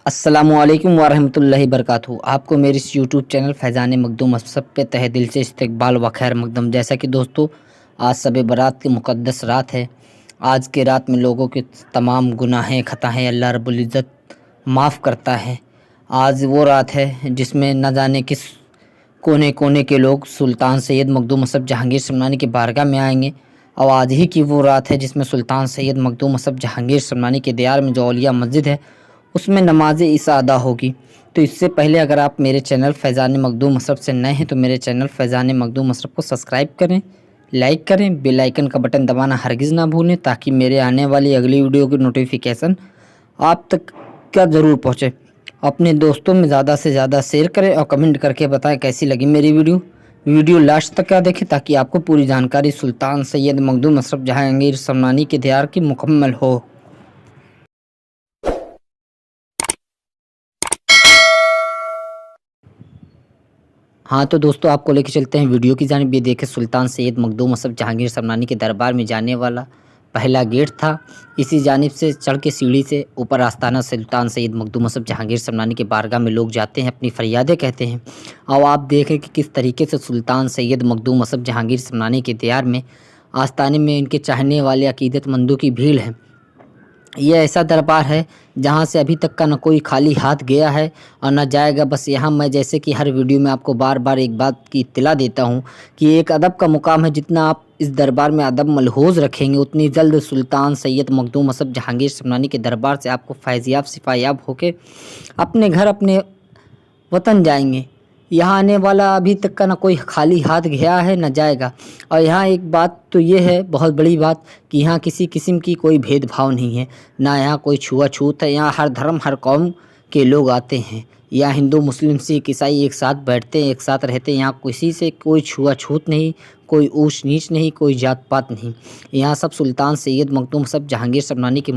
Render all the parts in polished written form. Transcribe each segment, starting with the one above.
अस्सलामुअलैकुम वरहमतुल्लाहि वबरकातुहू। आपको मेरे इस यूट्यूब चैनल फैज़ान मखदूम सब पे तहे दिल से इस्तकबाल व खैर मकदम। जैसा कि दोस्तों, आज शब बारात की मुक़द्दस रात है। आज के रात में लोगों के तमाम गुनाहें ख़ताएँ अल्लाह रब्बुल इज़्ज़त माफ़ करता है। आज वो रात है जिसमें न जाने किस कोने कोने के लोग सुल्तान सैयद मखदूम मसअब जहांगीर समनानी की बारगाह में आएंगे। और आज ही की वो रात है जिसमें सुल्तान सैयद मखदूम मसअब जहांगीर समनानी के दियार में जो औलिया मस्जिद है उसमें नमाज ईसा अदा होगी। तो इससे पहले अगर आप मेरे चैनल फैज़ान मखदूम मसअब से नए हैं तो मेरे चैनल फैज़ान मखदूम मसअब को सब्सक्राइब करें, लाइक करें, बेल आइकन का बटन दबाना हरगिज़ ना भूलें ताकि मेरे आने वाली अगली वीडियो की नोटिफिकेशन आप तक का ज़रूर पहुँचे। अपने दोस्तों में ज़्यादा से ज़्यादा शेयर करें और कमेंट करके बताएं कैसी लगी मेरी वीडियो लास्ट तक क्या देखें ताकि आपको पूरी जानकारी सुल्तान सैयद मखदूम मसअब जहांगीर समनानी के दियार की मुकम्मल हो। हाँ तो दोस्तों, आपको लेके चलते हैं वीडियो की जानिब। ये देखें, सुल्तान सैयद मखदूम मसअब जहांगीर समनानी के दरबार में जाने वाला पहला गेट था। इसी जानिब से चढ़ के सीढ़ी से ऊपर आस्ताना सुल्तान सैयद मखदूम मसअब जहांगीर समनानी के बारगाह में लोग जाते हैं, अपनी फरियादें कहते हैं। और आप देखें कि किस तरीके से सुल्तान सैयद मखदूम मसअब जहांगीर समनानी के दियार में आस्ताने में इनके चाहने वाले अकीदतमंदों की भीड़ है। ये ऐसा दरबार है जहाँ से अभी तक का न कोई खाली हाथ गया है और न जाएगा। बस यहाँ मैं जैसे कि हर वीडियो में आपको बार बार एक बात की इत्तला देता हूँ कि एक अदब का मुकाम है। जितना आप इस दरबार में अदब मलहूज़ रखेंगे उतनी जल्द सुल्तान सैयद मखदूम मसअब जहांगीर समनानी के दरबार से आपको फैज़याब शिफायाब होके अपने घर अपने वतन जाएंगे। यहाँ आने वाला अभी तक का ना कोई खाली हाथ गया है न जाएगा। और यहाँ एक बात तो ये है, बहुत बड़ी बात, कि यहाँ किसी किस्म की कोई भेदभाव नहीं है, ना यहाँ कोई छुआछूत है। यहाँ हर धर्म हर कौम के लोग आते हैं। यहाँ हिंदू मुस्लिम सिख ईसाई एक साथ बैठते हैं, एक साथ रहते हैं। यहाँ किसी से कोई छुआछूत नहीं, कोई ऊंच नीच नहीं, कोई जात पात नहीं। यहाँ सब सुल्तान सैयद मखदूम सब जहांगीर समनानी के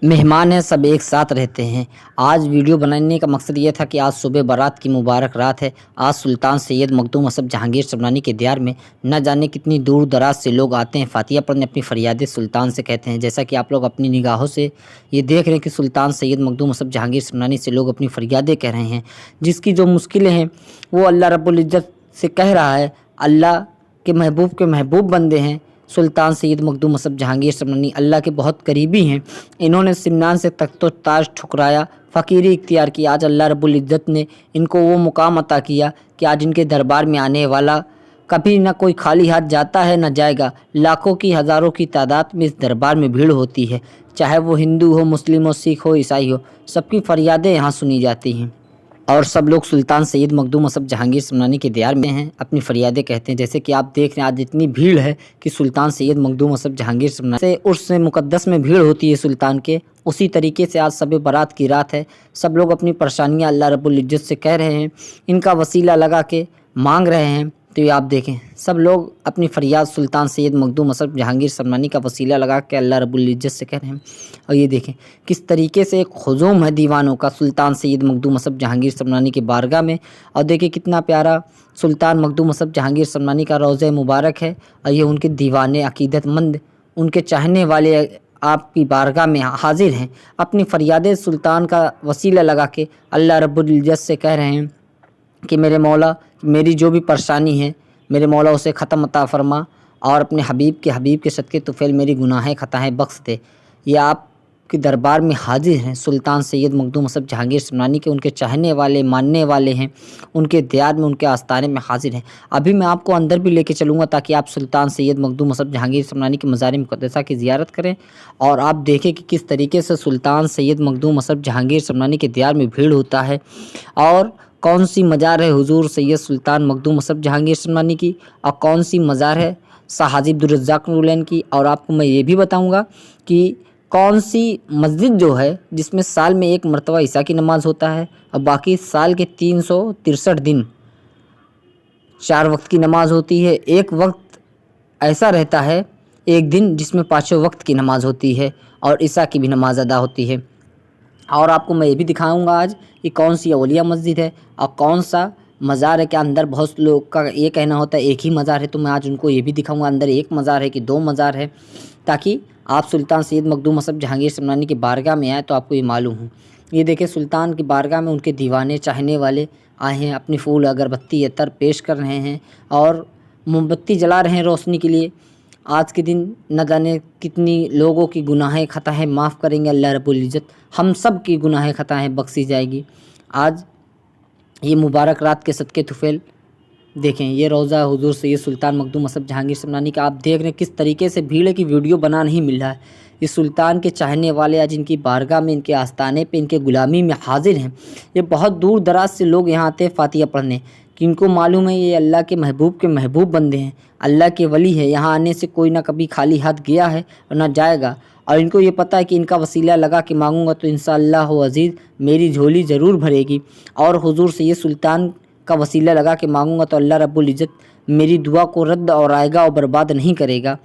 मेहमान हैं, सब एक साथ रहते हैं। आज वीडियो बनाने का मकसद ये था कि आज सुबह बारात की मुबारक रात है। आज सुल्तान सैयद मखदूम मसअब जहांगीर समनानी के दियार में न जाने कितनी दूर दराज से लोग आते हैं, फातिया पढ़ने, अपनी फरियादें सुल्तान से कहते हैं। जैसा कि आप लोग अपनी निगाहों से ये देख रहे हैं कि सुल्तान सैयद मखदूम मसअब जहांगीर समनानी से लोग अपनी फरियादें कह रहे हैं। जिसकी जो मुश्किलें हैं वो अल्लाह रब्बुल इज़्ज़त से कह रहा है। अल्लाह के महबूब बंदे हैं सुल्तान सैयद मखदूम मसअब जहांगीर समनानी, अल्लाह के बहुत करीबी हैं। इन्होंने सिमनान से तख्तो ताज ठुकराया, फ़कीरी इख्तियार की। आज अल्लाह रब्बुल इज़्ज़त ने इनको वो मुकाम अता किया कि आज इनके दरबार में आने वाला कभी ना कोई खाली हाथ जाता है न जाएगा। लाखों की हज़ारों की तादाद में इस दरबार में भीड़ होती है, चाहे वो हिंदू हो, मुस्लिम हो, सिख हो, ईसाई हो, सबकी फरियादें यहाँ सुनी जाती हैं। और सब लोग सुल्तान सैयद मखदूम मसअब जहांगीर समनानी के दियार में हैं, अपनी फरियादें कहते हैं। जैसे कि आप देख रहे हैं आज इतनी भीड़ है कि सुल्तान सैयद मखदूम मसअब जहांगीर समनानी से उर्स मुक़द्दस में भीड़ होती है सुल्तान के, उसी तरीके से आज शब बारात की रात है। सब लोग अपनी परेशानियां अल्लाह रब्बुल इज़्ज़त से कह रहे हैं, इनका वसीला लगा के मांग रहे हैं। तो ये आप देखें, सब लोग अपनी फरियाद सुल्तान सैयद मखदूम मसअब जहांगीर समनानी का वसीला लगा के अल्लाह रब्बुल इज़्ज़त से कह रहे हैं। और ये देखें किस तरीके से एक हुजूम है दीवानों का सुल्तान सैयद मखदूम मसअब जहांगीर समनानी के बारगाह में। और देखिए कितना प्यारा सुल्तान मखदूम मसअब जहांगीर समनानी का रोज़ा मुबारक है। और ये उनके दीवाने अकीदतमंद, उनके चाहने वाले आपकी बारगाह में हाजिर हैं, अपनी फरियादें सुल्तान का वसीला लगा के अल्लाह रब्बुल इज़्ज़त से कह रहे हैं कि मेरे मौला, मेरी जो भी परेशानी है मेरे मौला उसे ख़त्म अता फरमा और अपने हबीब के सदक़े तुफ़ैल मेरी गुनाहें ख़ताएँ बख्श दे। ये आपके दरबार में हाजिर हैं सुल्तान सैयद मखदूम मसअब जहांगीर समनानी के, उनके चाहने वाले मानने वाले हैं, उनके दियार में उनके आस्ताने में हाजिर हैं। अभी मैं आपको अंदर भी लेके चलूँगा ताकि आप सुल्तान सैयद मखदूम मसअब जहांगीर समनानी की मज़ार मुक़द्दसा की ज़ियारत करें और आप देखें कि किस तरीके से सुल्तान सैयद मखदूम मसअब जहांगीर समनानी के दियार में भीड़ होता है। और कौन सी मज़ार है हुज़ूर सैयद सुल्तान मखदूम मसअब जहांगीर समनानी की और कौन सी मज़ार है शाह हाजी अब्दुर्रज़्ज़ाक़ नूरलैन की। और आपको मैं ये भी बताऊंगा कि कौन सी मस्जिद जो है जिसमें साल में एक मरतबा ईशा की नमाज़ होता है और बाकी साल के 363 दिन 4 वक्त की नमाज़ होती है। एक वक्त ऐसा रहता है, एक दिन जिसमें 5 वक्त की नमाज़ होती है और ईशा की भी नमाज़ अदा होती है। और आपको मैं ये भी दिखाऊंगा आज कि कौन सी औलिया मस्जिद है और कौन सा मज़ार है। क्या अंदर बहुत लोग का ये कहना होता है एक ही मज़ार है, तो मैं आज उनको ये भी दिखाऊंगा अंदर एक मज़ार है कि 2 मज़ार है, ताकि आप सुल्तान सैयद मखदूम मसअब जहांगीर समनानी की बारगाह में आए तो आपको ये मालूम हो। یہ دیکھیں सुल्तान की बारगाह में उनके दीवाने चाहने वाले आए हैं, अपनी फूल अगरबत्ती अत्तर पेश कर रहे हैं और मोमबत्ती जला रहे हैं रोशनी के लिए। आज के दिन न जाने कितनी लोगों की गुनाहें खताएं माफ़ करेंगे अल्लाह रब्बुल इज़्ज़त, हम सब की गुनाहें खताएं बख्शी जाएगी। आज ये मुबारक रात के सदक़े तुफ़ैल देखें, ये रोज़ा हुज़ूर सैयद सुल्तान मखदूम असफ़ जहांगीर समनानी का आप देख रहे हैं किस तरीके से भीड़ है कि वीडियो बना नहीं मिल रहा है। ये सुल्तान के चाहने वाले आज इनकी बारगाह में, इनके आस्थाने पे, इनके ग़ुलामी में हाजिर हैं। ये बहुत दूर दराज से लोग यहाँ आते हैं फ़ातिहा पढ़ने, कि इनको मालूम है ये अल्लाह के महबूब बंदे हैं, अल्लाह के वली है। यहाँ आने से कोई ना कभी खाली हाथ गया है और ना जाएगा, और इनको ये पता है कि इनका वसीला लगा के मांगूंगा तो इंशाअल्लाह अज़ीज़ मेरी झोली ज़रूर भरेगी, और हुज़ूर सैयद सुल्तान का वसीला लगा के मांगूंगा तो अल्लाह रब्बुल इज़्ज़त मेरी दुआ को रद्द और आएगा और बर्बाद नहीं करेगा।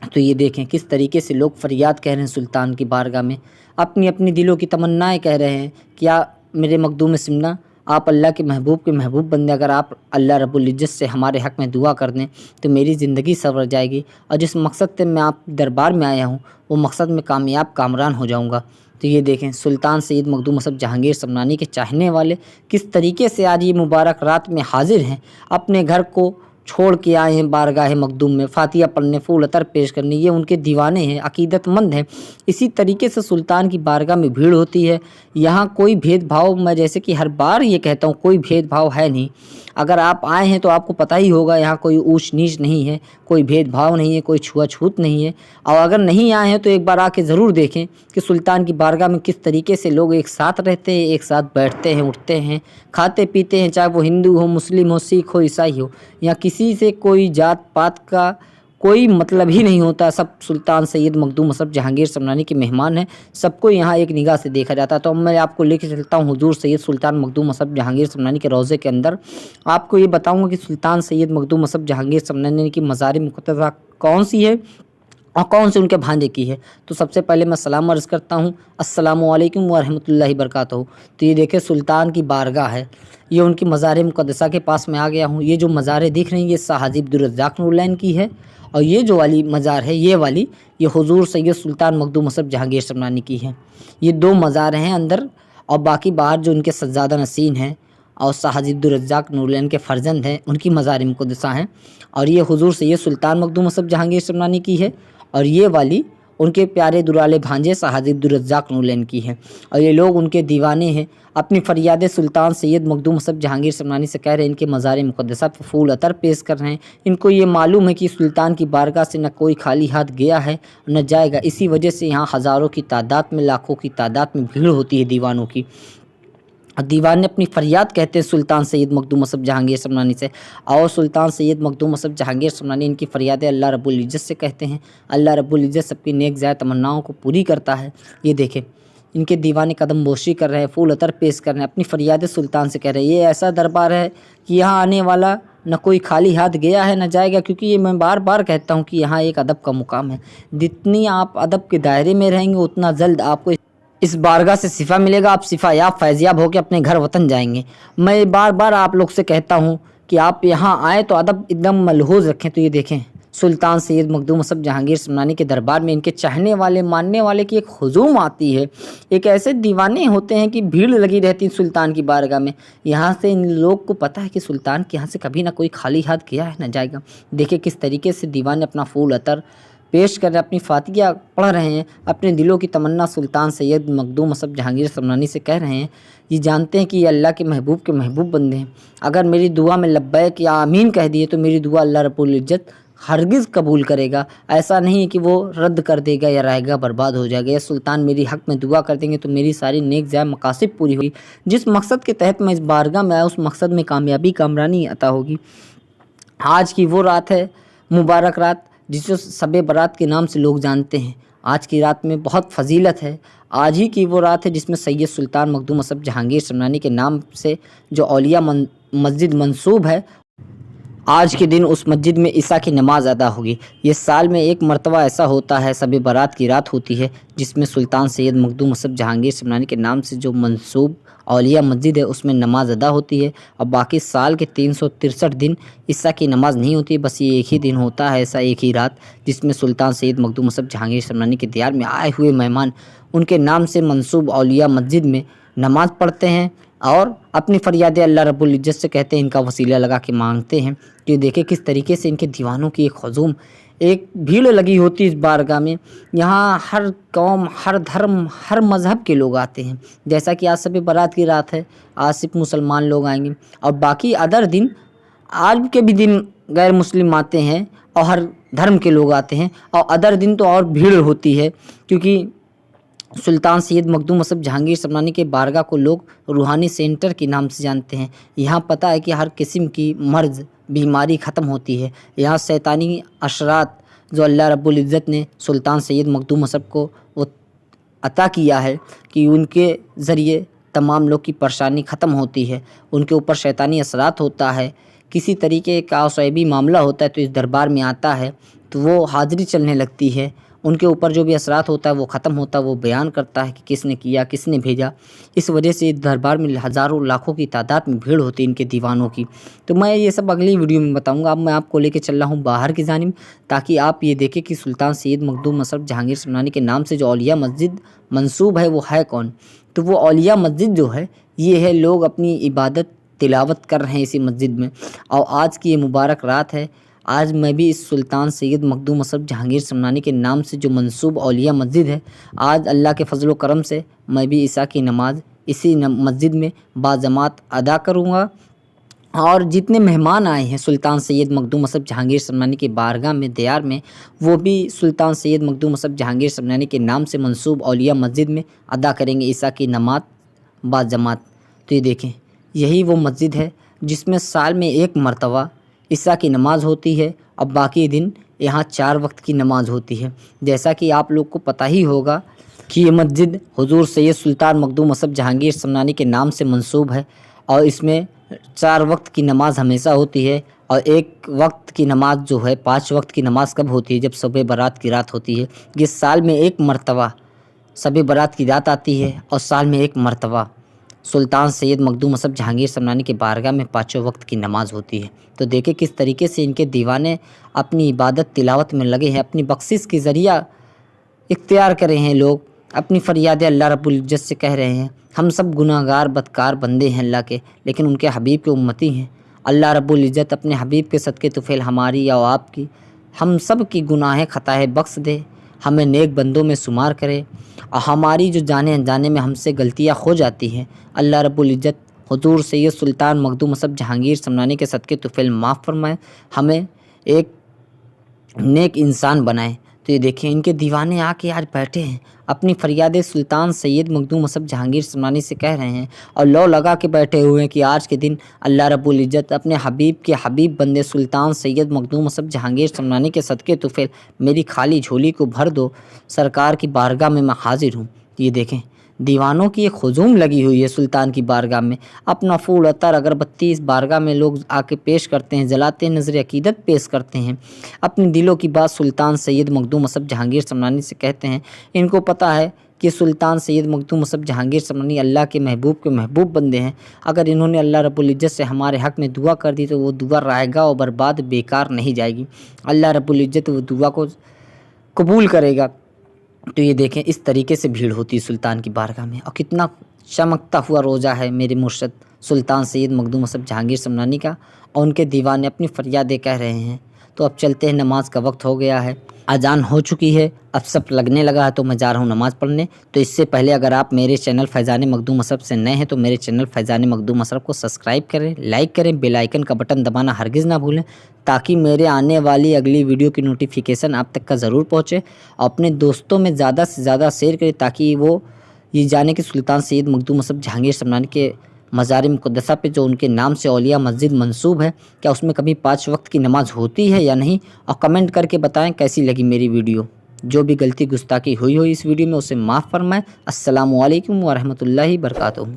तो ये देखें किस तरीके से लोग फरियाद कह रहे हैं सुल्तान की बारगाह में, अपनी अपनी दिलों की तमन्नाएं कह रहे हैं कि या मेरे मखदूम सिमना, आप अल्लाह के महबूब बंदे, अगर आप अल्लाह रब्बुल इज़्ज़त से हमारे हक़ में दुआ कर दें तो मेरी ज़िंदगी संवर जाएगी, और जिस मकसद से मैं आप दरबार में आया हूँ वो मकसद में कामरान हो जाऊँगा। तो ये देखें सुल्तान सैयद मखदूम असफ़ जहांगीर समनानी के चाहने वाले किस तरीके से आज ये मुबारक रात में हाजिर हैं, अपने घर को छोड़ के आए हैं बारगाह मखदूम में फ़ातिहा पढ़ने, फूल अतर पेश करने। ये उनके दीवाने हैं, अक़ीदतमंद हैं। इसी तरीके से सुल्तान की बारगाह में भीड़ होती है। यहाँ कोई भेदभाव, मैं जैसे कि हर बार ये कहता हूँ, कोई भेदभाव है नहीं। अगर आप आए हैं तो आपको पता ही होगा यहाँ कोई ऊंच नीच नहीं है, कोई भेदभाव नहीं है, कोई छुआछूत नहीं है। और अगर नहीं आए हैं तो एक बार आके ज़रूर देखें कि सुल्तान की बारगाह में किस तरीके से लोग एक साथ रहते हैं, एक साथ बैठते हैं, उठते हैं, खाते पीते हैं, चाहे वो हिंदू हो, मुस्लिम हो, सिख हो, ईसाई हो। यहाँ किसी से कोई जात पात का कोई मतलब ही नहीं होता। सब सुल्तान सैयद मखदूम असफ़ जहांगीर समनानी के मेहमान हैं, सबको यहाँ एक निगाह से देखा जाता है। तो अब मैं आपको लेके चलता हूँ हुज़ूर सैयद सुल्तान मखदूम असफ़ जहांगीर समनानी के रोज़े के अंदर। आपको ये बताऊँगा कि सुल्तान सैयद मखदूम असफ़ जहांगीर समनानी की मज़ार मुक़द्दसा कौन सी है और कौन से उनके भांजे की है। तो सबसे पहले मैं सलाम अर्ज़ करता हूँ, अस्सलामु अलैकुम व रहमतुल्लाहि बरकातहू। तो ये देखिए सुल्तान की बारगाह है, ये उनकी मज़ार मुक़द्दसा के पास में आ गया हूँ। ये जो मज़ारें दिख रही हैं ये शाह हाजी अब्दुर रज़्ज़ाक़ नूरलैन की है, और ये जो वाली मज़ार है ये वाली ये हुज़ूर सैयद सुल्तान मखदूम असफ़ जहांगीर समनानी की है। ये दो मज़ार हैं अंदर, और बाकी बाहर जो उनके सज्जादा नसीन हैं और शाह हाजी अब्दुर रज़्ज़ाक़ नूरलैन के फ़र्जंद हैं उनकी मज़ार मुक़द्दसा हैं। और ये हुज़ूर सैयद सुल्तान मखदूम असफ़ जहांगीर समनानी की है, और ये वाली उनके प्यारे दुलाले भांजे शाह हाजी अब्दुर रज़्ज़ाक़ नूरलैन की है। और ये लोग उनके दीवाने हैं, अपनी फ़रियाद सुल्तान सैयद मखदूम असफ़ जहांगीर समनानी से कह रहे हैं, इनके मज़ार मुक़द्दसा पर फूल अतर पेश कर रहे हैं। इनको ये मालूम है कि सुल्तान की बारगाह से न कोई खाली हाथ गया है न जाएगा, इसी वजह से यहाँ हज़ारों की तादाद में, लाखों की तादाद में भीड़ होती है दीवानों की। दीवाने अपनी फ़रियाद कहते हैं सुल्तान सैयद मखदूम असफ़ जहांगीर समनानी से, और सुल्तान सैयद मखदूम असफ़ जहांगीर समनानी इनकी फ़रियादें अल्लाह रब्बुल इज़्ज़त से कहते हैं। अल्लाह रब्बुल इज़्ज़त सबकी नेक ज़ाय तमन्नाओं को पूरी करता है। ये देखें इनके दीवाने कदम बोशी कर रहे हैं, फूल अतर पेश कर रहे हैं, अपनी फ़रियादें सुल्तान से कह रहे हैं। ये ऐसा दरबार है कि यहाँ आने वाला न कोई खाली हाथ गया है न जाएगा, क्योंकि ये मैं बार बार कहता हूँ कि यहाँ एक अदब का मुकाम है। जितनी आप अदब के दायरे में रहेंगे उतना जल्द आपको इस बारगाह से शिफा मिलेगा, आप शिफा याब फैज़याब होकर अपने घर वतन जाएंगे। मैं बार बार आप लोग से कहता हूँ कि आप यहाँ आएँ तो अदब एकदम मलहूज़ रखें। तो ये देखें सुल्तान सैयद मखदूम असफ़ जहांगीर समनानी के दरबार में इनके चाहने वाले, मानने वाले की एक हुजूम आती है। एक ऐसे दीवाने होते हैं कि भीड़ लगी रहती है सुल्तान की बारगाह में। यहाँ से इन लोग को पता है कि सुल्तान के यहाँ से कभी ना कोई खाली हाथ गया है ना जाएगा। देखिए किस तरीके से दीवाने अपना फूल अतर पेश कर रहे हैं, अपनी फ़ातिहा पढ़ रहे हैं, अपने दिलों की तमन्ना सुल्तान सैयद मखदूम असफ़ जहांगीर समनानी से कह रहे हैं। ये जानते हैं कि ये अल्लाह के महबूब बंदे हैं। अगर मेरी दुआ में लब्बैक या आमीन कह दिए तो मेरी दुआ अल्लाह रब्बुल इज़्ज़त हरगिज़ कबूल करेगा। ऐसा नहीं है कि वो रद्द कर देगा या रहेगा बर्बाद हो जाएगा। या सुल्तान मेरी हक़ में दुआ कर देंगे तो मेरी सारी नेक ज़ाय मकासिब पूरी होगी। जिस मकसद के तहत मैं इस बारगाह में आया उस मकसद में कामयाबी कामरानी अता होगी। आज की वो रात है, मुबारक रात, जिसे शब बारात के नाम से लोग जानते हैं। आज की रात में बहुत फजीलत है। आज ही की वो रात है जिसमें सैयद सुल्तान मखदूम असफ़ जहांगीर समनानी के नाम से जो औलिया मस्जिद मंसूब है, आज के दिन उस मस्जिद में ईसा की नमाज़ अदा होगी। ये साल में एक मरतबा ऐसा होता है, शब बारात की रात होती है, जिसमें सुल्तान सैयद मखदूम असफ़ जहांगीर समनानी के नाम से जो मंसूब औलिया मस्जिद है उसमें नमाज अदा होती है। और बाकी साल के 363 दिन ईसा की नमाज़ नहीं होती, बस ये एक ही दिन होता है, ऐसा एक ही रात जिसमें सुल्तान सैयद मखदूम असफ़ जहांगीर समनानी के दियार में आए हुए मेहमान उनके नाम से मंसूब औलिया मस्जिद में नमाज़ पढ़ते हैं और अपनी फरियादें अल्लाह रब्बुल इज़्ज़त से कहते हैं, इनका वसीला लगा के मांगते हैं। तो देखिए किस तरीके से इनके दीवानों की एक हजूम एक भीड़ लगी होती है इस बारगाह में। यहाँ हर कौम, हर धर्म, हर मज़हब के लोग आते हैं। जैसा कि आज शब बारात की रात है, आज सिर्फ मुसलमान लोग आएंगे और बाकी अदर दिन, आज के भी दिन गैर मुस्लिम आते हैं और हर धर्म के लोग आते हैं और अदर दिन तो और भीड़ होती है, क्योंकि सुल्तान सैयद मखदूम मसहब जहांगीर समनानी के बारगाह को लोग रूहानी सेंटर के नाम से जानते हैं। यहाँ पता है कि हर किस्म की मर्ज़ बीमारी ख़त्म होती है। यहाँ शैतानी असरात जो अल्लाह रब्बुल इज़्ज़त ने सुल्तान सैयद मखदूम मसहब को वो अता किया है कि उनके ज़रिए तमाम लोग की परेशानी ख़त्म होती है, उनके ऊपर शैतानी असरात होता है, किसी तरीके का शैबी मामला होता है तो इस दरबार में आता है तो वो हाज़िरी चलने लगती है, उनके ऊपर जो भी असरात होता है वो ख़त्म होता है, वो बयान करता है कि किसने किया, किसने भेजा। इस वजह से इस दरबार में हज़ारों लाखों की तादाद में भीड़ होती है इनके दीवानों की। तो मैं ये सब अगली वीडियो में बताऊंगा। अब मैं आपको लेके चल रहा हूँ बाहर की जानिब, ताकि आप ये देखें कि सुल्तान सैयद मखदूम मसहब जहांगीर समनानी के नाम से जो औलिया मस्जिद मंसूब है वो है कौन। तो वो औलिया मस्जिद जो है ये है, लोग अपनी इबादत तिलावत कर रहे हैं इसी मस्जिद में। और आज की ये मुबारक रात है, आज मैं भी इस सुल्तान सैयद मखदूम मसहब जहांगीर समनानी के नाम से जो मंसूब औलिया मस्जिद है, आज अल्लाह के फजल व करम से मैं भी ईसा की नमाज़ इसी मस्जिद में बाजमात अदा करूँगा। और जितने मेहमान आए हैं सुल्तान सैयद मखदूम मसहब जहांगीर समनानी के बारगाह में दयार में, वो भी सुल्तान सैयद मखदूम मसहब जहांगीर समनानी के नाम से मंसूब औलिया मस्जिद में अदा करेंगे ईसा की नमाज बाजमात। तो ये देखें, यही वो मस्जिद है जिसमें साल में एक मरतबा ईसा की नमाज़ होती है और बाकी दिन यहाँ 4 वक्त की नमाज़ होती है। जैसा कि आप लोग को पता ही होगा कि ये मस्जिद हुज़ूर सैयद सुल्तान मखदूम मसहब जहांगीर समनानी के नाम से मंसूब है और इसमें 4 वक्त की नमाज़ हमेशा होती है। और 1 वक्त की नमाज़ जो है, 5 वक्त की नमाज़ कब होती है, जब शब बारात की रात होती है। ये साल में एक मरतबा शब बारात की रात आती है और साल में एक मरतबा सुल्तान सैयद मखदूम मसहब जहांगीर समनानी के बारगाह में 5 वक्त की नमाज़ होती है। तो देखें किस तरीके से इनके दीवाने अपनी इबादत तिलावत में लगे हैं, अपनी बख्शिश के ज़रिया इख्तियार कर रहे हैं, लोग अपनी फरियादें अल्लाह रब्बुल इज़्ज़त से कह रहे हैं। हम सब गुनाहगार बदकार बंदे हैं अल्लाह के, लेकिन उनके हबीब के उम्मती हैं। अल्लाह रब्बुल इज़्ज़त अपने हबीब के सदक़े तुफ़ैल हमारी या आपकी हम सब की गुनाहें ख़ताएँ बख्श दे, हमें नेक बंदों में शुमार करे और हमारी जो जाने अनजाने में हमसे गलतियाँ हो जाती हैं, अल्लाह रब्बुल इज़्ज़त हुज़ूर सैयद सुल्तान मखदूम मसहब जहांगीर समनानी के सदक़े तुफ़ैल माफ़ फरमाए, हमें एक नेक इंसान बनाए। तो ये देखें, इनके दीवाने आके आज बैठे हैं, अपनी फरियादें सुल्तान सैयद मखदूम मसहब जहांगीर समनानी से कह रहे हैं और लौ लगा के बैठे हुए हैं कि आज के दिन अल्लाह रब्बुल इज़्ज़त अपने हबीब के हबीब बंदे सुल्तान सैयद मखदूम मसहब जहांगीर समनानी के सदक़े तुफ़ैल मेरी खाली झोली को भर दो, सरकार की बारगाह में मैं हाजिर हूँ। ये देखें, दीवानों की एक हुजूम लगी हुई है सुल्तान की बारगाह में। अपना फूल अतर अगरबत्ती इस बारगाह में लोग आके पेश करते हैं, जलाते हैं, नज़र अकीदत पेश करते हैं, अपने दिलों की बात सुल्तान सैयद मखदूम मसहब जहांगीर समनानी से कहते हैं। इनको पता है कि सुल्तान सैयद मखदूम मसहब जहांगीर समनानी अल्लाह के महबूब बंदे हैं। अगर इन्होंने अल्लाह रब्बुल इज़्ज़त से हमारे हक़ में दुआ कर दी तो वो दुआ रायगा और बर्बाद बेकार नहीं जाएगी। अल्लाह रब्बुल इज़्ज़त वो दुआ को कबूल करेगा। तो ये देखें, इस तरीके से भीड़ होती है सुल्तान की बारगाह में और कितना चमकता हुआ रोज़ा है मेरे मुर्शद सुल्तान सैयद मखदूम मसहब जहांगीर समनानी का, और उनके दीवाने अपनी फरियादें कह रहे हैं। तो अब चलते हैं, नमाज का वक्त हो गया है, अजान हो चुकी है, अब सब लगने लगा है, तो मैं जा रहा हूँ नमाज़ पढ़ने। तो इससे पहले अगर आप मेरे चैनल फैज़ान मखदूम मसहब से नए हैं तो मेरे चैनल फैज़ान मखदूम मसहब को सब्सक्राइब करें, लाइक करें, बेल आइकन का बटन दबाना हरगिज़ ना भूलें, ताकि मेरे आने वाली अगली वीडियो की नोटिफिकेशन आप तक का ज़रूर पहुँचे। और अपने दोस्तों में ज़्यादा से ज़्यादा शेयर करें ताकि वो ये जाने कि सुल्तान सैयद मखदूम मसहब जहांगीर समनानी के मज़ार मुक़द्दसा पे जो उनके नाम से औलिया मस्जिद मंसूब है, क्या उसमें कभी 5 वक्त की नमाज़ होती है या नहीं। और कमेंट करके बताएं कैसी लगी मेरी वीडियो। जो भी गलती गुस्ताखी हुई हो इस वीडियो में उसे माफ़ फरमाएं। अस्सलामु अलैकुम व रहमतुल्लाहि बरकातुहू।